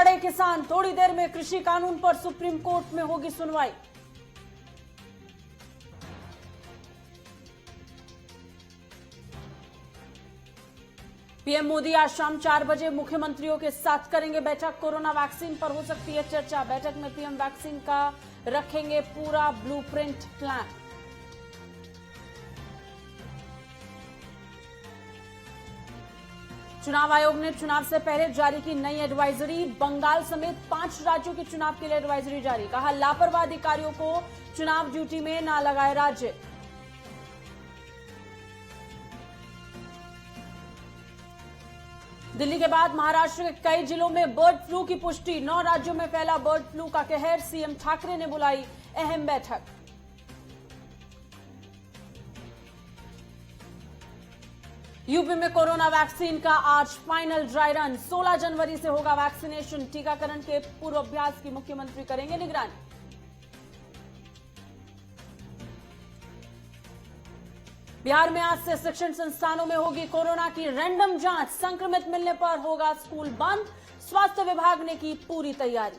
लड़े किसान। थोड़ी देर में कृषि कानून पर सुप्रीम कोर्ट में होगी सुनवाई। पीएम मोदी आज शाम 4 बजे मुख्यमंत्रियों के साथ करेंगे बैठक। कोरोना वैक्सीन पर हो सकती है चर्चा। बैठक में पीएम वैक्सीन का रखेंगे पूरा ब्लूप्रिंट प्लान। चुनाव आयोग ने चुनाव से पहले जारी की नई एडवाइजरी। बंगाल समेत 5 राज्यों के चुनाव के लिए एडवाइजरी जारी। कहा, लापरवाह अधिकारियों को चुनाव ड्यूटी में न लगाए राज्य। दिल्ली के बाद महाराष्ट्र के कई जिलों में बर्ड फ्लू की पुष्टि। 9 राज्यों में फैला बर्ड फ्लू का कहर। सीएम ठाकरे ने बुलाई अहम बैठक। यूपी में कोरोना वैक्सीन का आज फाइनल ड्राई रन। 16 जनवरी से होगा वैक्सीनेशन। टीकाकरण के पूर्वाभ्यास की मुख्यमंत्री करेंगे निगरानी। बिहार में आज से शिक्षण संस्थानों में होगी कोरोना की रैंडम जांच। संक्रमित मिलने पर होगा स्कूल बंद। स्वास्थ्य विभाग ने की पूरी तैयारी।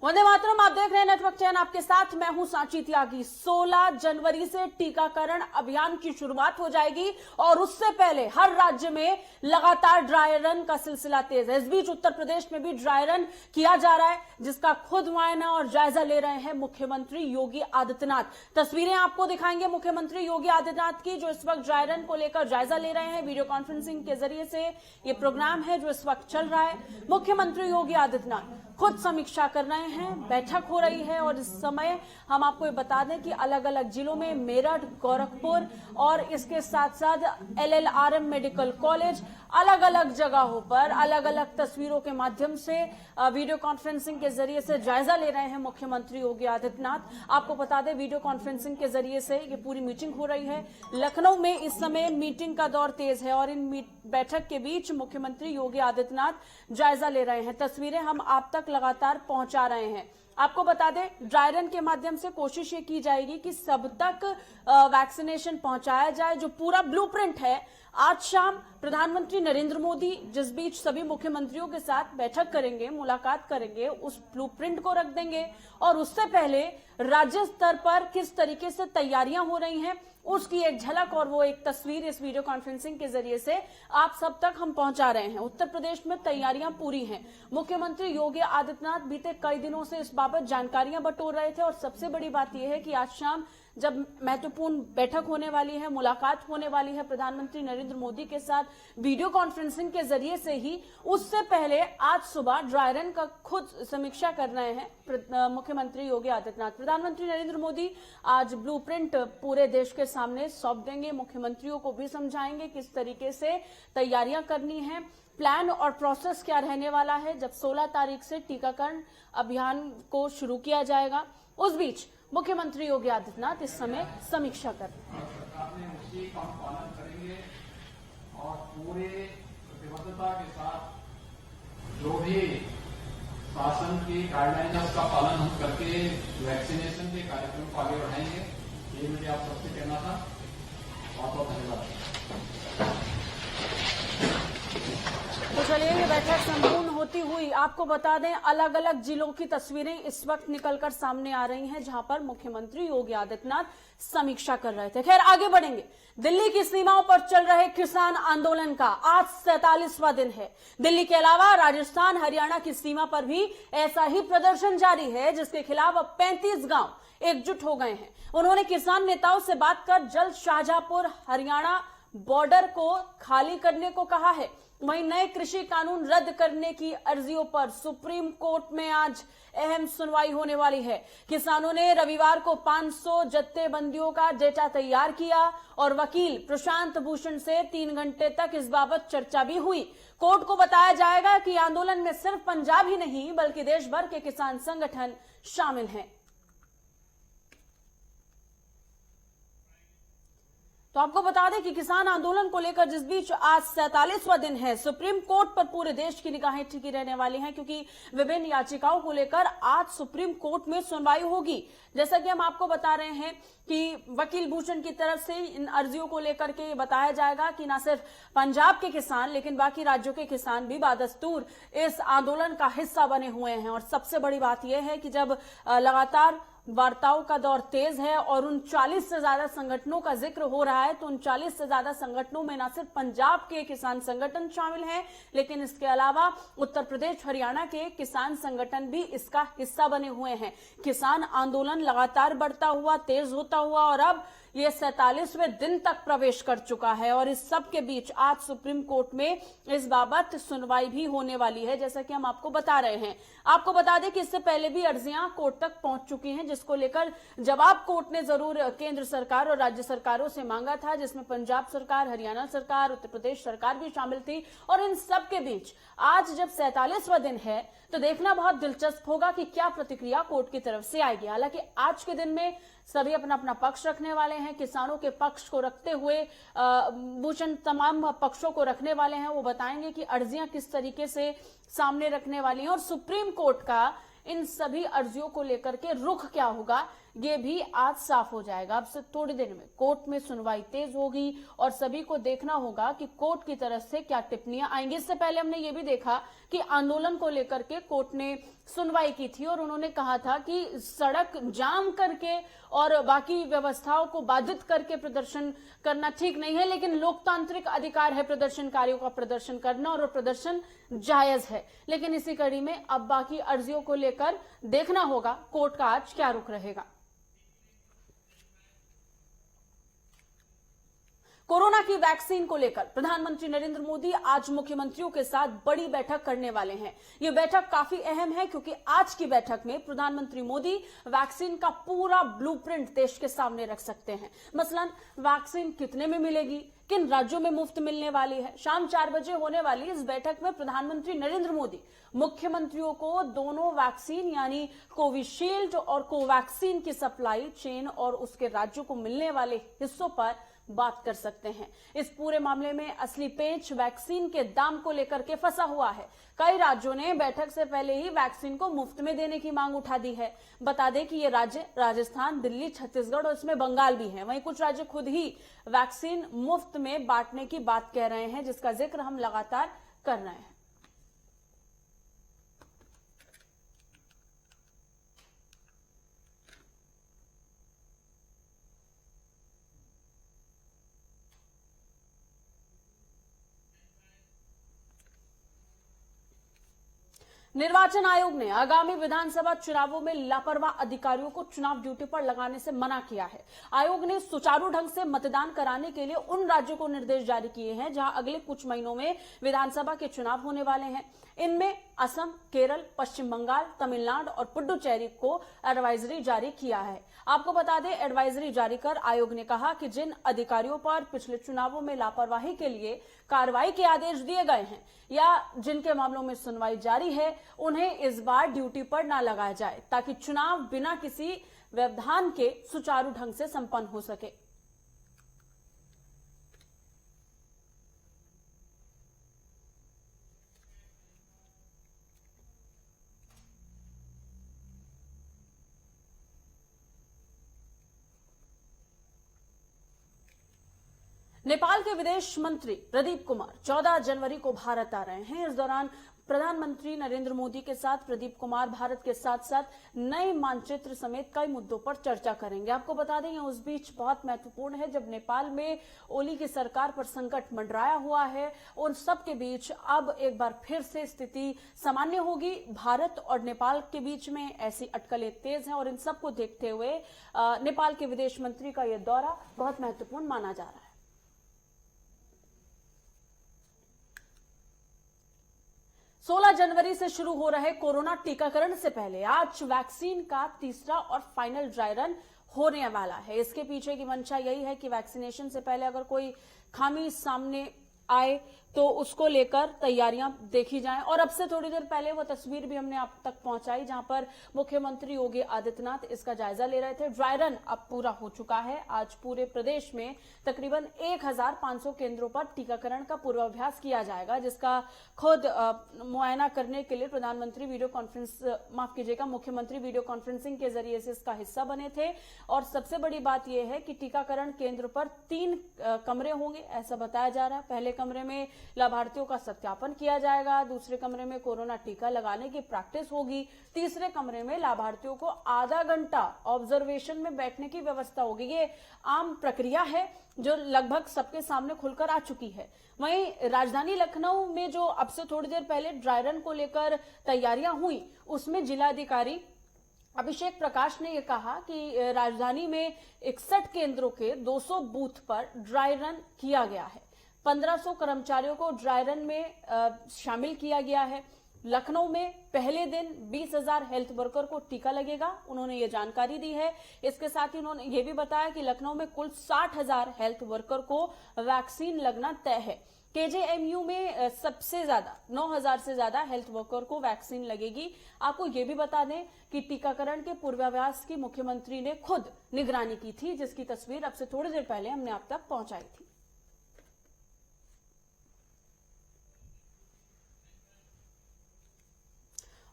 वंदे मातरम, आप देख रहे हैं नेटवर्क 10। आपके साथ मैं हूं सांची त्यागी। 16 जनवरी से टीकाकरण अभियान की शुरुआत हो जाएगी और उससे पहले हर राज्य में लगातार ड्राई रन का सिलसिला तेज है। इस बीच उत्तर प्रदेश में भी ड्राई रन किया जा रहा है, जिसका खुद मुआयना और जायजा ले रहे हैं मुख्यमंत्री योगी आदित्यनाथ। तस्वीरें आपको दिखाएंगे मुख्यमंत्री योगी आदित्यनाथ की, जो इस वक्त ड्राई रन को लेकर जायजा ले रहे हैं। वीडियो कॉन्फ्रेंसिंग के जरिए से ये प्रोग्राम है जो इस वक्त चल रहा है। मुख्यमंत्री योगी आदित्यनाथ खुद समीक्षा कर रहे हैं, बैठक हो रही है। और इस समय हम आपको ये बता दें कि अलग अलग जिलों में मेरठ, गोरखपुर और इसके साथ साथ एलएलआरएम मेडिकल कॉलेज, अलग अलग जगहों पर अलग अलग तस्वीरों के माध्यम से वीडियो कॉन्फ्रेंसिंग के जरिए से जायजा ले रहे हैं मुख्यमंत्री योगी आदित्यनाथ। आपको बता दें, वीडियो कॉन्फ्रेंसिंग के जरिए से ये पूरी मीटिंग हो रही है। लखनऊ में इस समय मीटिंग का दौर तेज है और इन बैठक के बीच मुख्यमंत्री योगी आदित्यनाथ जायजा ले रहे हैं। तस्वीरें हम आप तक लगातार पहुंचा रहे हैं। आपको बता दें, ड्राई रन के माध्यम से कोशिश ये की जाएगी कि सब तक वैक्सीनेशन पहुंचाया जाए, जो पूरा ब्लूप्रिंट है। आज शाम प्रधानमंत्री नरेंद्र मोदी जिस बीच सभी मुख्यमंत्रियों के साथ बैठक करेंगे, मुलाकात करेंगे, उस ब्लूप्रिंट को रख देंगे और उससे पहले राज्य स्तर पर किस तरीके से तैयारियां हो रही हैं उसकी एक झलक और वो एक तस्वीर इस वीडियो कॉन्फ्रेंसिंग के जरिए से आप सब तक हम पहुंचा रहे हैं। उत्तर प्रदेश में तैयारियां पूरी हैं। मुख्यमंत्री योगी आदित्यनाथ बीते कई दिनों से इस बाबत जानकारियां बटोर रहे थे और सबसे बड़ी बात यह है कि आज शाम जब महत्वपूर्ण बैठक होने वाली है, मुलाकात होने वाली है प्रधानमंत्री नरेंद्र मोदी के साथ वीडियो कॉन्फ्रेंसिंग के जरिए से ही, उससे पहले आज सुबह ड्राई रन का खुद समीक्षा कर रहे हैं मुख्यमंत्री योगी आदित्यनाथ। प्रधानमंत्री नरेंद्र मोदी आज ब्लूप्रिंट पूरे देश के सामने सौंप देंगे। मुख्यमंत्रियों को भी समझाएंगे किस तरीके से तैयारियां करनी है, प्लान और प्रोसेस क्या रहने वाला है जब 16 तारीख से टीकाकरण अभियान को शुरू किया जाएगा। उस बीच मुख्यमंत्री योगी आदित्यनाथ इस समय समीक्षा कर रहे हैं। सरकार ने उसी का पालन करेंगे और पूरे प्रतिबद्धता के साथ जो भी शासन की गाइडलाइन है उसका पालन हम करके वैक्सीनेशन के कार्यक्रम को आगे बढ़ाएंगे। ये मुझे आप सबसे कहना था। बहुत बहुत धन्यवाद। तो चलिए, ये बैठक संपूर्ण होती हुई आपको बता दें, अलग अलग जिलों की तस्वीरें इस वक्त निकलकर सामने आ रही हैं, जहां पर मुख्यमंत्री योगी आदित्यनाथ समीक्षा कर रहे थे। खैर, आगे बढ़ेंगे। दिल्ली की सीमाओं पर चल रहे किसान आंदोलन का आज 47वां दिन है। दिल्ली के अलावा राजस्थान, हरियाणा की सीमा पर भी ऐसा ही प्रदर्शन जारी है, जिसके खिलाफ अब 35 गांव एकजुट हो गए हैं। उन्होंने किसान नेताओं से बात कर जल्द शाहजहांपुर हरियाणा बॉर्डर को खाली करने को कहा है। वहीं नए कृषि कानून रद्द करने की अर्जियों पर सुप्रीम कोर्ट में आज अहम सुनवाई होने वाली है। किसानों ने रविवार को 500 जत्थेबंदियों का डेटा तैयार किया और वकील प्रशांत भूषण से 3 घंटे तक इस बाबत चर्चा भी हुई। कोर्ट को बताया जाएगा कि आंदोलन में सिर्फ पंजाब ही नहीं बल्कि देश भर के किसान संगठन शामिल हैं। तो आपको बता दें कि किसान आंदोलन को लेकर जिस बीच आज 47वां दिन है, सुप्रीम कोर्ट पर पूरे देश की निगाहें टिकी रहने वाली हैं, क्योंकि विभिन्न याचिकाओं को लेकर आज सुप्रीम कोर्ट में सुनवाई होगी। जैसा कि हम आपको बता रहे हैं कि वकील भूषण की तरफ से इन अर्जियों को लेकर के ये बताया जाएगा कि न सिर्फ पंजाब के किसान लेकिन बाकी राज्यों के किसान भी बादस्तूर इस आंदोलन का हिस्सा बने हुए हैं। और सबसे बड़ी बात यह है कि जब लगातार वार्ताओं का दौर तेज है और 39 से ज्यादा संगठनों का जिक्र हो रहा है, तो 39 से ज्यादा संगठनों में न सिर्फ पंजाब के किसान संगठन शामिल हैं, लेकिन इसके अलावा उत्तर प्रदेश, हरियाणा के किसान संगठन भी इसका हिस्सा बने हुए हैं। किसान आंदोलन लगातार बढ़ता हुआ, तेज होता हुआ और अब ये 47वें दिन तक प्रवेश कर चुका है। और इस सब के बीच आज सुप्रीम कोर्ट में इस बाबत सुनवाई भी होने वाली है, जैसा कि हम आपको बता रहे हैं। आपको बता दें कि इससे पहले भी अर्जियां कोर्ट तक पहुंच चुकी हैं, जिसको लेकर जवाब कोर्ट ने जरूर केंद्र सरकार और राज्य सरकारों से मांगा था, जिसमें पंजाब सरकार, हरियाणा सरकार, उत्तर प्रदेश सरकार भी शामिल थी। और इन सब के बीच आज जब 47वां दिन है तो देखना बहुत दिलचस्प होगा कि क्या प्रतिक्रिया कोर्ट की तरफ से आएगी। हालांकि आज के दिन में सभी अपना अपना पक्ष रखने वाले हैं। किसानों के पक्ष को रखते हुए भूषण तमाम पक्षों को रखने वाले हैं। वो बताएंगे कि अर्जियां किस तरीके से सामने रखने वाली हैं और सुप्रीम कोर्ट का इन सभी अर्जियों को लेकर के रुख क्या होगा, ये भी आज साफ हो जाएगा। अब से थोड़ी देर में कोर्ट में सुनवाई तेज होगी और सभी को देखना होगा कि कोर्ट की तरफ से क्या टिप्पणियां आएंगी। इससे पहले हमने ये भी देखा कि आंदोलन को लेकर के कोर्ट ने सुनवाई की थी और उन्होंने कहा था कि सड़क जाम करके और बाकी व्यवस्थाओं को बाधित करके प्रदर्शन करना ठीक नहीं है, लेकिन लोकतांत्रिक अधिकार है प्रदर्शनकारियों का प्रदर्शन करना और प्रदर्शन जायज है। लेकिन इसी कड़ी में अब बाकी अर्जियों को लेकर देखना होगा कोर्ट का आज क्या रुख रहेगा। कोरोना की वैक्सीन को लेकर प्रधानमंत्री नरेंद्र मोदी आज मुख्यमंत्रियों के साथ बड़ी बैठक करने वाले हैं। ये बैठक काफी अहम है क्योंकि आज की बैठक में प्रधानमंत्री मोदी वैक्सीन का पूरा ब्लूप्रिंट देश के सामने रख सकते हैं। मसलन वैक्सीन कितने में मिलेगी, किन राज्यों में मुफ्त मिलने वाली है। शाम 4 बजे होने वाली इस बैठक में प्रधानमंत्री नरेंद्र मोदी मुख्यमंत्रियों को दोनों वैक्सीन यानी कोविशील्ड और कोवैक्सीन की सप्लाई चेन और उसके राज्यों को मिलने वाले हिस्सों पर बात कर सकते हैं। इस पूरे मामले में असली पेंच वैक्सीन के दाम को लेकर के फंसा हुआ है। कई राज्यों ने बैठक से पहले ही वैक्सीन को मुफ्त में देने की मांग उठा दी है। बता दें कि ये राज्य राजस्थान, दिल्ली, छत्तीसगढ़ और इसमें बंगाल भी है। वहीं कुछ राज्य खुद ही वैक्सीन मुफ्त में बांटने की बात कह रहे हैं, जिसका जिक्र हम लगातार कर रहे हैं। निर्वाचन आयोग ने आगामी विधानसभा चुनावों में लापरवाह अधिकारियों को चुनाव ड्यूटी पर लगाने से मना किया है। आयोग ने सुचारू ढंग से मतदान कराने के लिए उन राज्यों को निर्देश जारी किए हैं जहां अगले कुछ महीनों में विधानसभा के चुनाव होने वाले हैं। इनमें असम, केरल, पश्चिम बंगाल, तमिलनाडु और पुडुचेरी को एडवाइजरी जारी किया है। आपको बता दें, एडवाइजरी जारी कर आयोग ने कहा कि जिन अधिकारियों पर पिछले चुनावों में लापरवाही के लिए कार्रवाई के आदेश दिए गए हैं या जिनके मामलों में सुनवाई जारी है, उन्हें इस बार ड्यूटी पर न लगाया जाए ताकि चुनाव बिना किसी व्यवधान के सुचारू ढंग से संपन्न हो सके। नेपाल के विदेश मंत्री प्रदीप कुमार 14 जनवरी को भारत आ रहे हैं। इस दौरान प्रधानमंत्री नरेंद्र मोदी के साथ प्रदीप कुमार भारत के साथ साथ नए मानचित्र समेत कई मुद्दों पर चर्चा करेंगे। आपको बता दें, उस बीच बहुत महत्वपूर्ण है जब नेपाल में ओली की सरकार पर संकट मंडराया हुआ है। उन सब के बीच अब एक बार फिर से स्थिति सामान्य होगी। भारत और नेपाल के बीच में ऐसी अटकलें तेज हैं और इन सबको देखते हुए नेपाल के विदेश मंत्री का यह दौरा बहुत महत्वपूर्ण माना जा रहा है। 16 जनवरी से शुरू हो रहे कोरोना टीकाकरण से पहले आज वैक्सीन का तीसरा और फाइनल ड्राई रन होने वाला है। इसके पीछे की मंशा यही है कि वैक्सीनेशन से पहले अगर कोई खामी सामने आए, तो उसको लेकर तैयारियां देखी जाएं। और अब से थोड़ी देर पहले वो तस्वीर भी हमने आप तक पहुंचाई जहां पर मुख्यमंत्री योगी आदित्यनाथ इसका जायजा ले रहे थे। ड्राई रन अब पूरा हो चुका है। आज पूरे प्रदेश में तकरीबन 1500 केंद्रों पर टीकाकरण का पूर्वाभ्यास किया जाएगा, जिसका खुद मुआयना करने के लिए प्रधानमंत्री मुख्यमंत्री वीडियो कॉन्फ्रेंसिंग के जरिए से इसका हिस्सा बने थे। और सबसे बड़ी बात यह है कि टीकाकरण केंद्र पर 3 कमरे होंगे, ऐसा बताया जा रहा है। पहले कमरे में लाभार्थियों का सत्यापन किया जाएगा, दूसरे कमरे में कोरोना टीका लगाने की प्रैक्टिस होगी, तीसरे कमरे में लाभार्थियों को आधा घंटा ऑब्जर्वेशन में बैठने की व्यवस्था होगी। ये आम प्रक्रिया है जो लगभग सबके सामने खुलकर आ चुकी है। वहीं राजधानी लखनऊ में जो अब से थोड़ी देर पहले ड्राई रन को लेकर तैयारियां हुई, उसमें जिलाधिकारी अभिषेक प्रकाश ने यह कहा कि राजधानी में 61 केंद्रों के 200 बूथ पर ड्राई रन किया गया है। 1500 कर्मचारियों को ड्राई रन में शामिल किया गया है। लखनऊ में पहले दिन 20,000 हेल्थ वर्कर को टीका लगेगा, उन्होंने ये जानकारी दी है। इसके साथ ही उन्होंने ये भी बताया कि लखनऊ में कुल 60,000 हेल्थ वर्कर को वैक्सीन लगना तय है। केजेएमयू में सबसे ज्यादा 9,000 से ज्यादा हेल्थ वर्कर को वैक्सीन लगेगी। आपको ये भी बता दें कि टीकाकरण के पूर्वाभ्यास की मुख्यमंत्री ने खुद निगरानी की थी, जिसकी तस्वीर अब से थोड़ी देर पहले हमने आप तक पहुंचाई थी।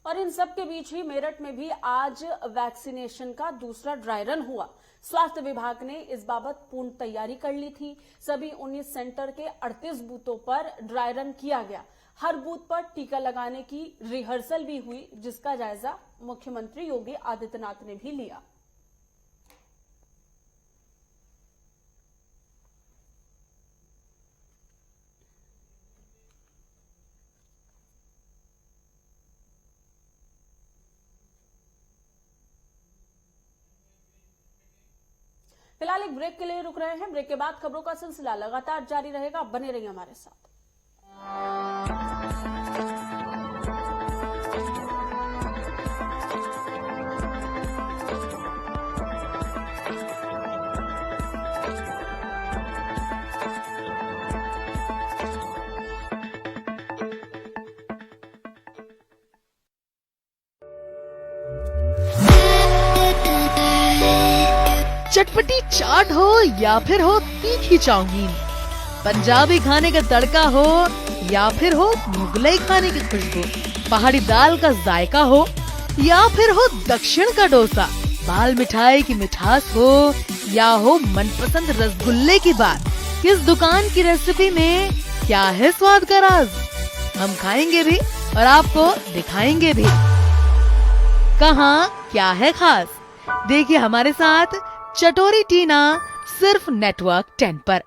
और इन सब के बीच ही मेरठ में भी आज वैक्सीनेशन का दूसरा ड्राई रन हुआ। स्वास्थ्य विभाग ने इस बाबत पूर्ण तैयारी कर ली थी। सभी 19 सेंटर के 38 बूथों पर ड्राई रन किया गया। हर बूथ पर टीका लगाने की रिहर्सल भी हुई, जिसका जायजा मुख्यमंत्री योगी आदित्यनाथ ने भी लिया। फिलहाल एक ब्रेक के लिए रुक रहे हैं। ब्रेक के बाद खबरों का सिलसिला लगातार जारी रहेगा, बने रहिए हमारे साथ। चटपटी चाट हो या फिर हो तीखी चाउमीन, पंजाबी खाने का तड़का हो या फिर हो मुगलई खाने की खुशबू, पहाड़ी दाल का जायका हो या फिर हो दक्षिण का डोसा, बाल मिठाई की मिठास हो या हो मनपसंद रसगुल्ले की बात, किस दुकान की रेसिपी में क्या है स्वाद का राज? हम खाएंगे भी और आपको दिखाएंगे भी कहाँ क्या है खास। देखिए हमारे साथ चटोरी टीना सिर्फ नेटवर्क 10 पर।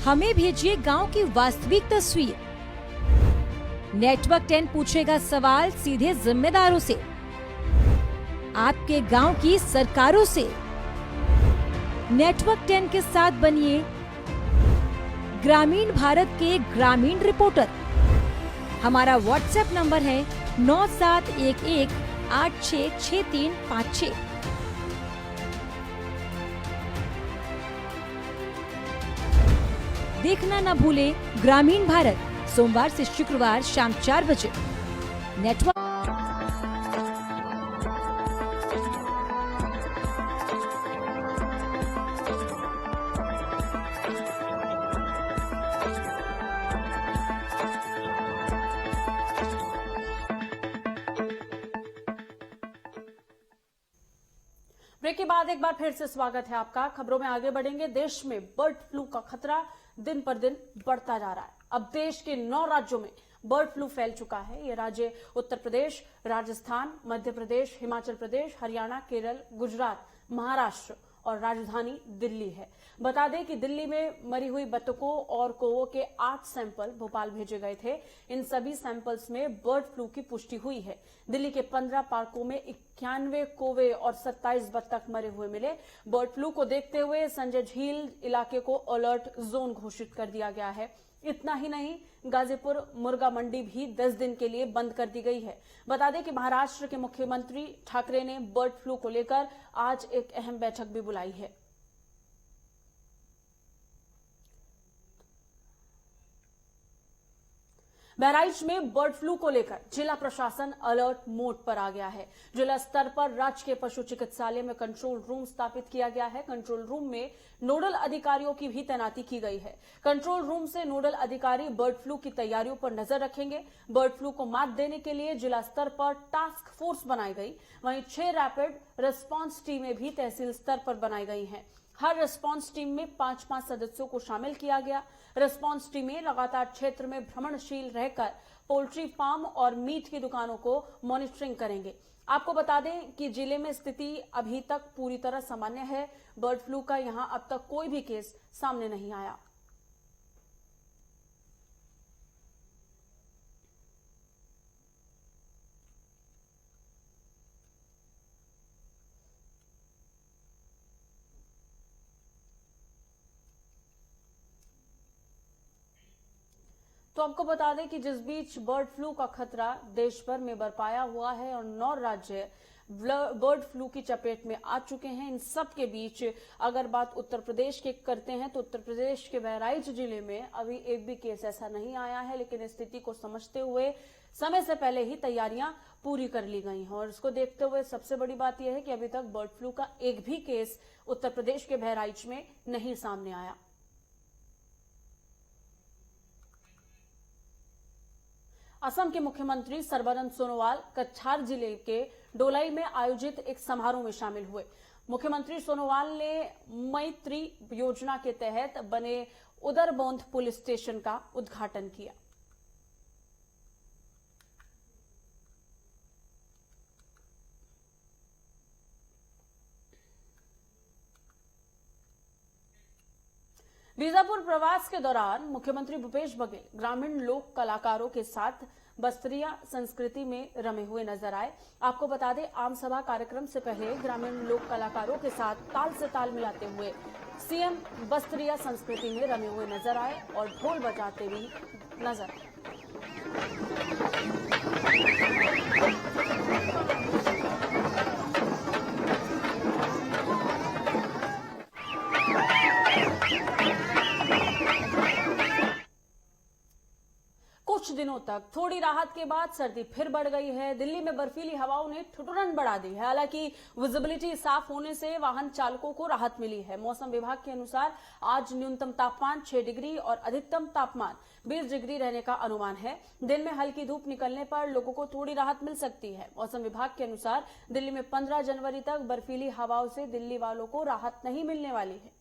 हमें भेजिए गांव की वास्तविक तस्वीर। नेटवर्क 10 पूछेगा सवाल सीधे जिम्मेदारों से, आपके गांव की सरकारों से। नेटवर्क 10 के साथ बनिए ग्रामीण भारत के ग्रामीण रिपोर्टर। हमारा व्हाट्सएप नंबर है 9711866356। देखना न भूले ग्रामीण भारत, सोमवार से शुक्रवार शाम 4 बजे। नेटवर्क ब्रेक के बाद एक बार फिर से स्वागत है आपका। खबरों में आगे बढ़ेंगे। देश में बर्ड फ्लू का खतरा दिन पर दिन बढ़ता जा रहा है। अब देश के 9 राज्यों में बर्ड फ्लू फैल चुका है। ये राज्य उत्तर प्रदेश, राजस्थान, मध्य प्रदेश, हिमाचल प्रदेश, हरियाणा, केरल, गुजरात, महाराष्ट्र और राजधानी दिल्ली है। बता दें कि दिल्ली में मरी हुई बतखों और कौवों के 8 सैंपल भोपाल भेजे गए थे। इन सभी सैंपल्स में बर्ड फ्लू की पुष्टि हुई है। दिल्ली के 15 पार्कों में 91 कौवे और 27 बत्तख मरे हुए मिले। बर्ड फ्लू को देखते हुए संजय झील इलाके को अलर्ट जोन घोषित कर दिया गया है। इतना ही नहीं, गाजीपुर मुर्गा मंडी भी 10 दिन के लिए बंद कर दी गई है। बता दें कि महाराष्ट्र के मुख्यमंत्री ठाकरे ने बर्ड फ्लू को लेकर आज एक अहम बैठक भी बुलाई है। बहराइच में बर्ड फ्लू को लेकर जिला प्रशासन अलर्ट मोड पर आ गया है। जिला स्तर पर राजकीय पशु चिकित्सालय में कंट्रोल रूम स्थापित किया गया है। कंट्रोल रूम में नोडल अधिकारियों की भी तैनाती की गई है। कंट्रोल रूम से नोडल अधिकारी बर्ड फ्लू की तैयारियों पर नजर रखेंगे। बर्ड फ्लू को मात देने के लिए जिला स्तर पर टास्क फोर्स बनाई गई। वहीं 6 रैपिड रिस्पांस टीमें भी तहसील स्तर पर बनाई गई हैं। हर रिस्पांस टीम में 5-5 सदस्यों को शामिल किया गया। रिस्पांस टीमें लगातार क्षेत्र में भ्रमणशील रहकर पोल्ट्री फार्म और मीट की दुकानों को मॉनिटरिंग करेंगे। आपको बता दें कि जिले में स्थिति अभी तक पूरी तरह सामान्य है। बर्ड फ्लू का यहां अब तक कोई भी केस सामने नहीं आया। तो आपको बता दें कि जिस बीच बर्ड फ्लू का खतरा देश भर में बरपाया हुआ है और 9 राज्य बर्ड फ्लू की चपेट में आ चुके हैं, इन सब के बीच अगर बात उत्तर प्रदेश की करते हैं तो उत्तर प्रदेश के बहराइच जिले में अभी एक भी केस ऐसा नहीं आया है। लेकिन स्थिति को समझते हुए समय से पहले ही तैयारियां पूरी कर ली गई हैं और इसको देखते हुए सबसे बड़ी बात यह है कि अभी तक बर्ड फ्लू का एक भी केस उत्तर प्रदेश के बहराइच में नहीं सामने आया। असम के मुख्यमंत्री सर्बानंद सोनोवाल कछार जिले के डोलाई में आयोजित एक समारोह में शामिल हुए। मुख्यमंत्री सोनोवाल ने मैत्री योजना के तहत बने उदरबोंध पुलिस स्टेशन का उद्घाटन किया। बीजापुर प्रवास के दौरान मुख्यमंत्री भूपेश बघेल ग्रामीण लोक कलाकारों के साथ बस्तरिया संस्कृति में रमे हुए नजर आए। आपको बता दें, आम सभा कार्यक्रम से पहले ग्रामीण लोक कलाकारों के साथ ताल से ताल मिलाते हुए सीएम बस्तरिया संस्कृति में रमे हुए नजर आए और ढोल बजाते भी नजर आए। कुछ दिनों तक थोड़ी राहत के बाद सर्दी फिर बढ़ गई है। दिल्ली में बर्फीली हवाओं ने ठिठुरन बढ़ा दी है। हालांकि विजिबिलिटी साफ होने से वाहन चालकों को राहत मिली है। मौसम विभाग के अनुसार आज न्यूनतम तापमान 6 डिग्री और अधिकतम तापमान 20 डिग्री रहने का अनुमान है। दिन में हल्की धूप निकलने पर लोगों को थोड़ी राहत मिल सकती है। मौसम विभाग के अनुसार दिल्ली में 15 जनवरी तक बर्फीली हवाओं से दिल्ली वालों को राहत नहीं मिलने वाली है।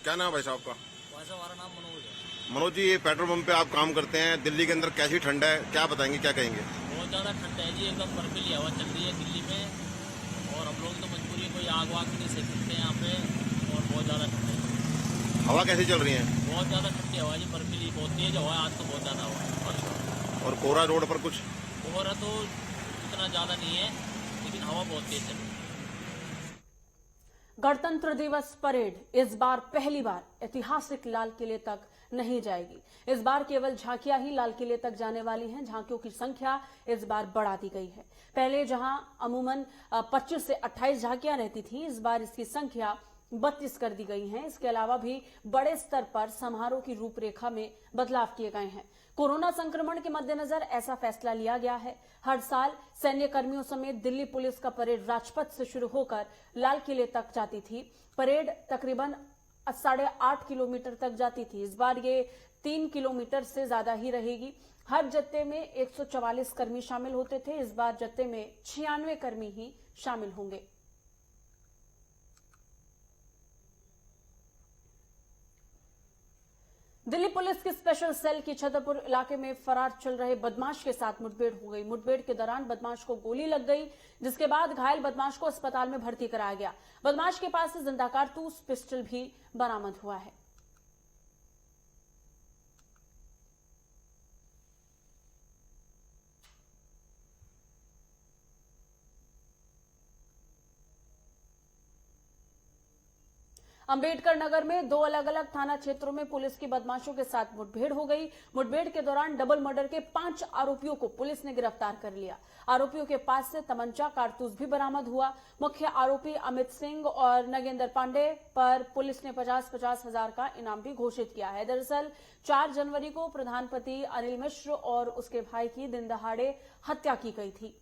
क्या नाम है भाई साहब का? वैसे हमारा नाम मनोज है। मनोज जी, ये पेट्रोल पंप पे आप काम करते हैं, दिल्ली के अंदर कैसी ठंड है, क्या बताएंगे, क्या कहेंगे? बहुत ज़्यादा ठंड है जी, एकदम बर्फीली हवा चल रही है दिल्ली में और हम लोग तो मजबूरी कोई आग वाग नहीं सेक सकते यहाँ पे और बहुत ज़्यादा ठंड है। हवा कैसी चल रही है? बहुत ज़्यादा ठंडी हवा जी, बर्फीली बहुत तेज हवा है, आज तो बहुत ज़्यादा हवा है। और कोहरा रोड पर कुछ? कोहरा तो इतना ज़्यादा नहीं है लेकिन हवा बहुत तेज है। गणतंत्र दिवस परेड इस बार पहली बार ऐतिहासिक लाल किले तक नहीं जाएगी। इस बार केवल झांकियां ही लाल किले तक जाने वाली हैं। झांकियों की संख्या इस बार बढ़ा दी गई है। पहले जहां अमूमन 25 से 28 झांकियां रहती थी, इस बार इसकी संख्या 32 कर दी गई है। इसके अलावा भी बड़े स्तर पर समारोह की रूपरेखा में बदलाव किए गए हैं। कोरोना संक्रमण के मद्देनजर ऐसा फैसला लिया गया है। हर साल सैन्य कर्मियों समेत दिल्ली पुलिस का परेड राजपथ से शुरू होकर लाल किले तक जाती थी। परेड तकरीबन 8.5 किलोमीटर तक जाती थी। इस बार ये 3 किलोमीटर से ज्यादा ही रहेगी। हर जत्थे में 144 कर्मी शामिल होते थे। इस बार जत्थे में 96 कर्मी ही शामिल होंगे। दिल्ली पुलिस की स्पेशल सेल की छतरपुर इलाके में फरार चल रहे बदमाश के साथ मुठभेड़ हो गई। मुठभेड़ के दौरान बदमाश को गोली लग गई, जिसके बाद घायल बदमाश को अस्पताल में भर्ती कराया गया। बदमाश के पास से जिंदा कारतूस पिस्टल भी बरामद हुआ है। अंबेडकर नगर में 2 अलग अलग थाना क्षेत्रों में पुलिस की बदमाशों के साथ मुठभेड़ हो गई। मुठभेड़ के दौरान डबल मर्डर के 5 आरोपियों को पुलिस ने गिरफ्तार कर लिया। आरोपियों के पास से तमंचा, कारतूस भी बरामद हुआ। मुख्य आरोपी अमित सिंह और नगेंद्र पांडे पर पुलिस ने 50-50 हजार का इनाम भी घोषित किया है। दरअसल 4 जनवरी को प्रधानपति अनिल मिश्र और उसके भाई की दिन दहाड़े हत्या की गई थी।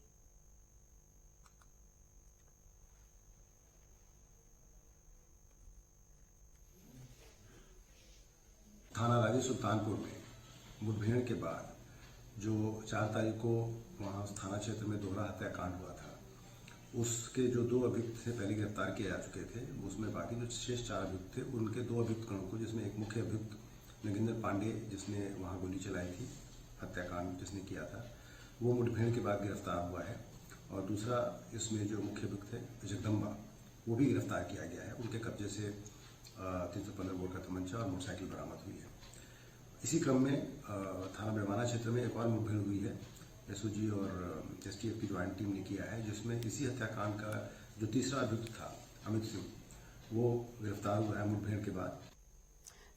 थाना राजी सुल्तानपुर में मुठभेड़ के बाद जो 4 तारीख को वहाँ थाना क्षेत्र में दोहरा हत्याकांड हुआ था, उसके जो 2 अभियुक्त थे पहले गिरफ्तार किए जा चुके थे, उसमें बाकी जो शेष 4 अभियुक्त थे उनके 2 अभियुक्तों को, जिसमें एक मुख्य अभियुक्त नगेंद्र पांडे जिसने वहाँ गोली चलाई थी, हत्याकांड जिसने किया था, वो मुठभेड़ के बाद गिरफ्तार हुआ है। और दूसरा इसमें जो मुख्य अभियुक्त है जगदम्बा, वो भी गिरफ्तार किया गया है। उनके कब्जे से 315 बोर का तमंचा और मोटरसाइकिल बरामद हुई है। इसी क्रम में थाना बरवाना क्षेत्र में एक और मुठभेड़ हुई है। एसओजी और एसटीएफ की ज्वाइंट टीम ने किया है, जिसमें इसी हत्याकांड का जो तीसरा अभियुक्त था अमित सिंह, वो गिरफ्तार हुआ है मुठभेड़ के बाद।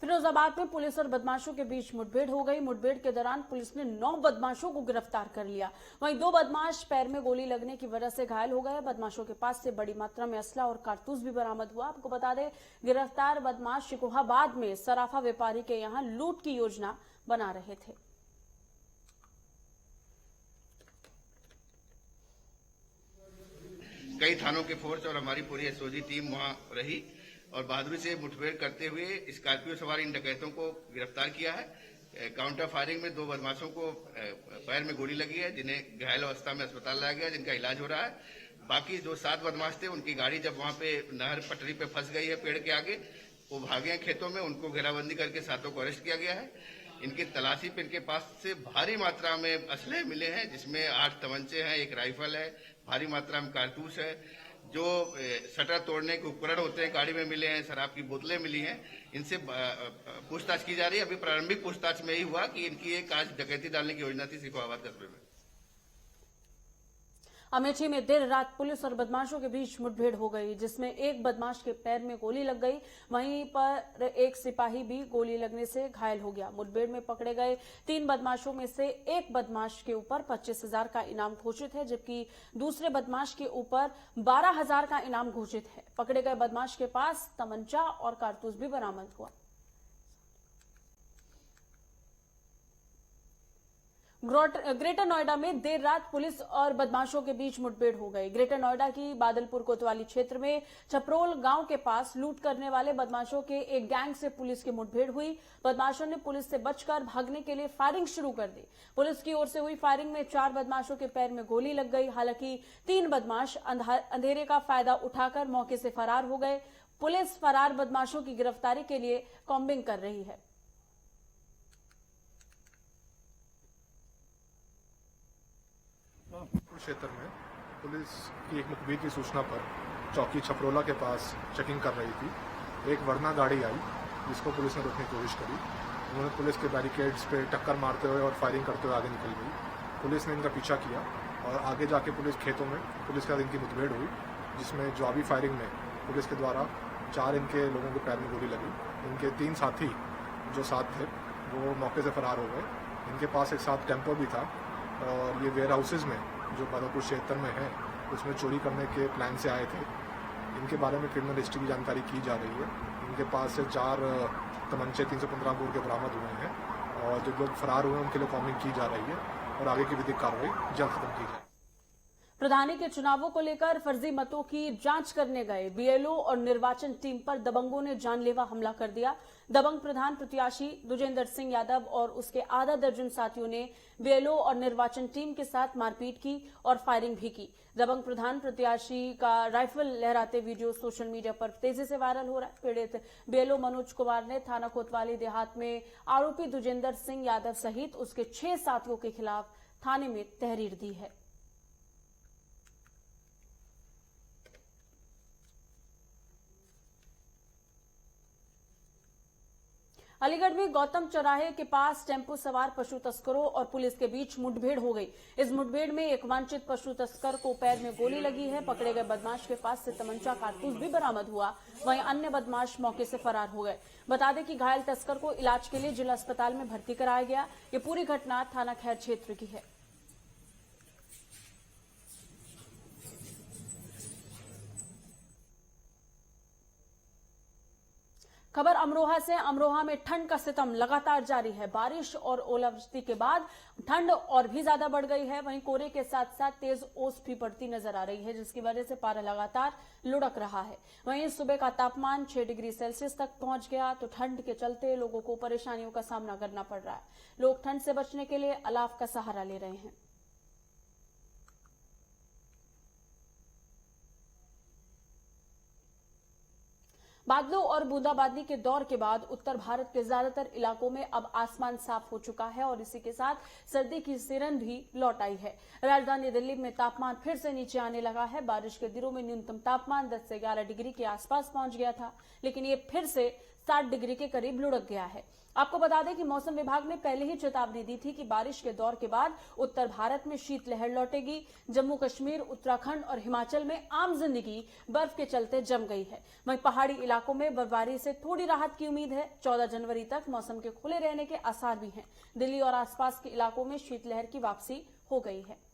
फिरोजाबाद में पुलिस और बदमाशों के बीच मुठभेड़ हो गई। मुठभेड़ के दौरान पुलिस ने 9 बदमाशों को गिरफ्तार कर लिया। वहीं 2 बदमाश पैर में गोली लगने की वजह से घायल हो गए। बदमाशों के पास से बड़ी मात्रा में असला और कारतूस भी बरामद हुआ। आपको बता दें, गिरफ्तार बदमाश शिकोहाबाद में सराफा व्यापारी के यहां लूट की योजना बना रहे थे। कई थानों के फोर्स और हमारी पूरी एसओजी टीम वहां रही और बहादुरी से मुठभेड़ करते हुए स्कॉर्पियो सवार इन डकैतों को गिरफ्तार किया है। काउंटर फायरिंग में 2 बदमाशों को पैर में गोली लगी है, जिन्हें घायल अवस्था में अस्पताल लाया गया, जिनका इलाज हो रहा है। बाकी जो 7 बदमाश थे, उनकी गाड़ी जब वहां पे नहर पटरी पे फंस गई है पेड़ के आगे, वो भागे हैं खेतों में। उनको घेराबंदी करके 7 को अरेस्ट किया गया है। इनकी तलाशी पे इनके पास से भारी मात्रा में असले मिले हैं, जिसमें 8 तमंचे हैं, 1 राइफल है, भारी मात्रा में कारतूस है, जो शटर तोड़ने के उपकरण होते हैं गाड़ी में मिले हैं, शराब की बोतलें मिली हैं। इनसे पूछताछ की जा रही है। अभी प्रारंभिक पूछताछ में ही हुआ कि इनकी एक आज डकैती डालने की योजना थी सिकोहाबाद कस्बे में। अमेठी में देर रात पुलिस और बदमाशों के बीच मुठभेड़ हो गई, जिसमें एक बदमाश के पैर में गोली लग गई। वहीं पर एक सिपाही भी गोली लगने से घायल हो गया। मुठभेड़ में पकड़े गए 3 बदमाशों में से एक बदमाश के ऊपर 25,000 का इनाम घोषित है, जबकि दूसरे बदमाश के ऊपर 12,000 का इनाम घोषित है। पकड़े गए बदमाश के पास तमंचा और कारतूस भी बरामद हुआ। ग्रेटर नोएडा में देर रात पुलिस और बदमाशों के बीच मुठभेड़ हो गई। ग्रेटर नोएडा की बादलपुर कोतवाली क्षेत्र में छपरोल गांव के पास लूट करने वाले बदमाशों के एक गैंग से पुलिस की मुठभेड़ हुई। बदमाशों ने पुलिस से बचकर भागने के लिए फायरिंग शुरू कर दी। पुलिस की ओर से हुई फायरिंग में 4 बदमाशों के पैर में गोली लग गई। हालांकि 3 बदमाश अंधेरे का फायदा उठाकर मौके से फरार हो गए। पुलिस फरार बदमाशों की गिरफ्तारी के लिए कॉम्बिंग कर रही है। क्षेत्र में पुलिस की एक मुखबिर की सूचना पर चौकी छपरोला के पास चेकिंग कर रही थी। एक वर्ना गाड़ी आई, जिसको पुलिस ने रोकने की कोशिश करी। उन्होंने पुलिस के बैरिकेड्स पे टक्कर मारते हुए और फायरिंग करते हुए आगे निकल गई। पुलिस ने इनका पीछा किया और आगे जाके पुलिस खेतों में पुलिस के साथ इनकी मुठभेड़ हुई, जिसमें जवाबी फायरिंग में पुलिस के द्वारा 4 इनके लोगों के पैर में गोली लगी। इनके 3 साथी जो साथ थे वो मौके से फरार हो गए। इनके पास एक साथ टेम्पो भी था और ये वेयर हाउसेज में जो बादलपुर क्षेत्र में है उसमें चोरी करने के प्लान से आए थे। इनके बारे में क्रिमिनल हिस्ट्री की जानकारी की जा रही है। इनके पास से 4 तमंचे 315 बोर के बरामद हुए हैं और जो लोग फरार हुए हैं उनके लिए कॉम्बिंग की जा रही है और आगे की विधिक कार्रवाई जल्द खत्म की जाए। प्रधानी के चुनावों को लेकर फर्जी मतों की जांच करने गए बीएलओ और निर्वाचन टीम पर दबंगों ने जानलेवा हमला कर दिया। दबंग प्रधान प्रत्याशी दुजेंद्र सिंह यादव और उसके आधा दर्जन साथियों ने बीएलओ और निर्वाचन टीम के साथ मारपीट की और फायरिंग भी की। दबंग प्रधान प्रत्याशी का राइफल लहराते वीडियो सोशल मीडिया पर तेजी से वायरल हो रहा है। पीड़ित बीएलओ मनोज कुमार ने थाना कोतवाली देहात में आरोपी दुजेंद्र सिंह यादव सहित उसके 6 साथियों के खिलाफ थाने में तहरीर दी है। अलीगढ़ में गौतम चौराहे के पास टेम्पो सवार पशु तस्करों और पुलिस के बीच मुठभेड़ हो गई। इस मुठभेड़ में एक वांछित पशु तस्कर को पैर में गोली लगी है। पकड़े गए बदमाश के पास से तमंचा कारतूस भी बरामद हुआ। वहीं अन्य बदमाश मौके से फरार हो गए। बता दें कि घायल तस्कर को इलाज के लिए जिला अस्पताल में भर्ती कराया गया। ये पूरी घटना थाना खैर क्षेत्र की है। खबर अमरोहा से। अमरोहा में ठंड का सितम लगातार जारी है। बारिश और ओलावृष्टि के बाद ठंड और भी ज्यादा बढ़ गई है। वहीं कोहरे के साथ साथ तेज ओस भी पड़ती नजर आ रही है, जिसकी वजह से पारा लगातार लुढ़क रहा है। वहीं सुबह का तापमान 6 डिग्री सेल्सियस तक पहुंच गया, तो ठंड के चलते लोगों को परेशानियों का सामना करना पड़ रहा है। लोग ठंड से बचने के लिए अलाव का सहारा ले रहे हैं। बादलों और बूंदाबांदी के दौर के बाद उत्तर भारत के ज्यादातर इलाकों में अब आसमान साफ हो चुका है और इसी के साथ सर्दी की सिरन भी लौट आई है। राजधानी दिल्ली में तापमान फिर से नीचे आने लगा है। बारिश के दिनों में न्यूनतम तापमान 10 से 11 डिग्री के आसपास पहुंच गया था, लेकिन ये फिर से 60 डिग्री के करीब लुढ़क गया है। आपको बता दें कि मौसम विभाग ने पहले ही चेतावनी दी थी कि बारिश के दौर के बाद उत्तर भारत में शीतलहर लौटेगी। जम्मू कश्मीर, उत्तराखंड और हिमाचल में आम जिंदगी बर्फ के चलते जम गई है। वहीं पहाड़ी इलाकों में बर्फबारी से थोड़ी राहत की उम्मीद है। 14 जनवरी तक मौसम के खुले रहने के आसार भी हैं। दिल्ली और आसपास के इलाकों में शीतलहर की वापसी हो गई है।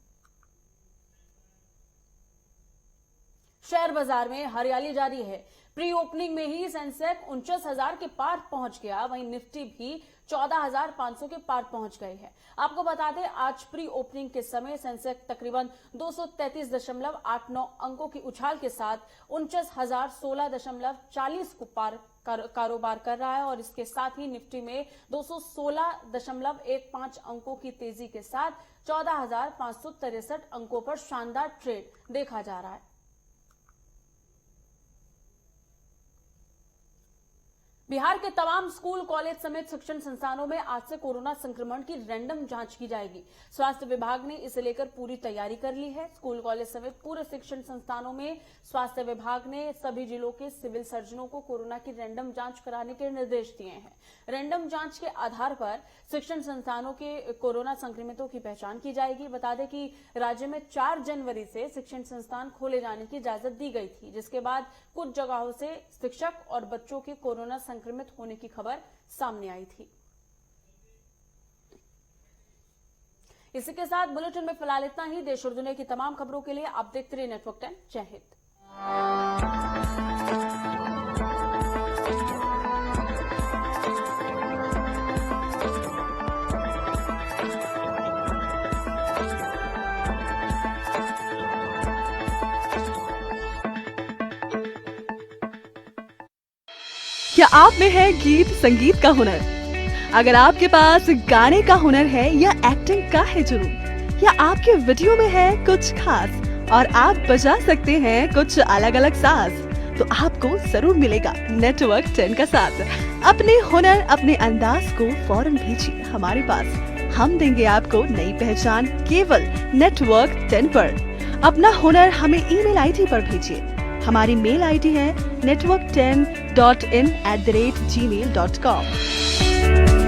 शेयर बाजार में हरियाली जारी है। प्री ओपनिंग में ही सेंसेक्स 49,000 के पार पहुंच गया। वहीं निफ्टी भी 14,500 के पार पहुंच गए हैं। आपको बता दें, आज प्री ओपनिंग के समय सेंसेक्स तकरीबन 233.89 अंकों की उछाल के साथ 49,016.40 को पार कारोबार कर रहा है और इसके साथ ही निफ्टी में 216.15 अंकों की तेजी के साथ 14,563 अंकों पर शानदार ट्रेड देखा जा रहा है। बिहार के तमाम स्कूल, कॉलेज समेत शिक्षण संस्थानों में आज से कोरोना संक्रमण की रैंडम जांच की जाएगी। स्वास्थ्य विभाग ने इसे लेकर पूरी तैयारी कर ली है। स्कूल, कॉलेज समेत पूरे शिक्षण संस्थानों में स्वास्थ्य विभाग ने सभी जिलों के सिविल सर्जनों को कोरोना की रैंडम जांच कराने के निर्देश दिए हैं। रैंडम जांच के आधार पर शिक्षण संस्थानों के कोरोना संक्रमितों की पहचान की जाएगी। बता दें कि राज्य में 4 जनवरी से शिक्षण संस्थान खोले जाने की इजाजत दी गई थी, जिसके बाद कुछ जगहों से शिक्षक और बच्चों के कोरोना संक्रमित होने की खबर सामने आई थी। इसी के साथ बुलेटिन में फिलहाल इतना ही। देश और दुनिया की तमाम खबरों के लिए आप देखते रहिए नेटवर्क 10। जय हिंद। क्या आप में है गीत संगीत का हुनर? अगर आपके पास गाने का हुनर है या एक्टिंग का है जुनून, या आपके वीडियो में है कुछ खास और आप बजा सकते हैं कुछ अलग अलग साज, तो आपको जरूर मिलेगा नेटवर्क 10 का साथ। अपने हुनर, अपने अंदाज को फौरन भेजिए हमारे पास। हम देंगे आपको नई पहचान केवल नेटवर्क 10 पर। अपना हुनर हमें ईमेल आईडी पर भेजिए। हमारी मेल आईडी है network10.in@gmail.com।